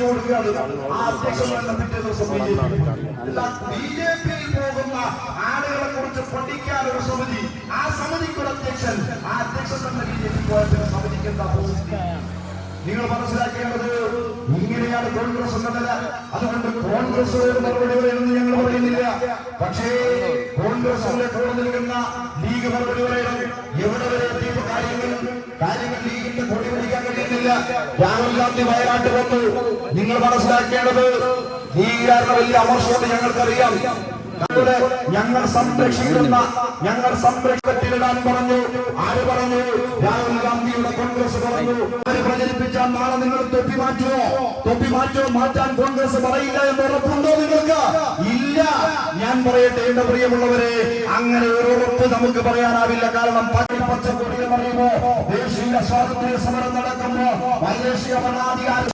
ഏൽപ്പിച്ചു കൊടുക്കുകയാണ്. ആ അധ്യക്ഷൻ പിറ്റേ ദിവസം ബിജെപിയിൽ പോകുന്ന ആളുകളെ കുറിച്ച് പഠിക്കാൻ ഒരു സമിതി, ആ സമിതിക്കൊരു അധ്യക്ഷൻ, ആ അധ്യക്ഷൻ തന്നെ ബിജെപി പോയതിന് സമിതിക്ക് എന്താ പോസിറ്റീവ്? നിങ്ങൾ മനസ്സിലാക്കേണ്ടത് ഇങ്ങനെയാണ് കോൺഗ്രസ് എന്നതല്ല. അതുകൊണ്ട് കോൺഗ്രസോട് മറുപടി പറയുന്നത് ഞങ്ങൾ പറയുന്നില്ല. പക്ഷേ കോൺഗ്രസിന്റെ കൂടെ നിൽക്കുന്ന ലീഗ് മറുപടി പറയണം. എവിടെ വരെ എത്തിയ കാര്യങ്ങൾ ലീഗിന്റെ കൊടി പിടിക്കാൻ കഴിയുന്നില്ല. രാഹുൽ ഗാന്ധി വയനാട്ട് വന്നു. നിങ്ങൾ മനസ്സിലാക്കേണ്ടത് ലീഗുകാരുടെ വലിയ അമർഷമുണ്ട് ഞങ്ങൾക്കറിയാം. ഞങ്ങൾ സംരക്ഷണത്തിലിടാൻ പറഞ്ഞു. ആര് പറഞ്ഞു? രാഹുൽ ഗാന്ധിയുടെ കോൺഗ്രസ് പറഞ്ഞു. ആര് പ്രചരിപ്പിച്ചാൽ നാളെ നിങ്ങൾ തൊപ്പി മാറ്റുമോ? മാറ്റാൻ കോൺഗ്രസ് പറയില്ല എന്ന് ഉറപ്പുണ്ടോ നിങ്ങൾക്ക്? ഇല്ല. ഞാൻ പറയട്ടെ എന്റെ പ്രിയമുള്ളവരെ, അങ്ങനെ ഒരു ഉറപ്പ് നമുക്ക് പറയാനാവില്ല. കാരണം പച്ചക്കൊടികൾ പറയുമ്പോ, ദേശീയ സ്വാതന്ത്ര്യ സമരം നടക്കുമ്പോ വൈദേശിക ഭരണാധികാരി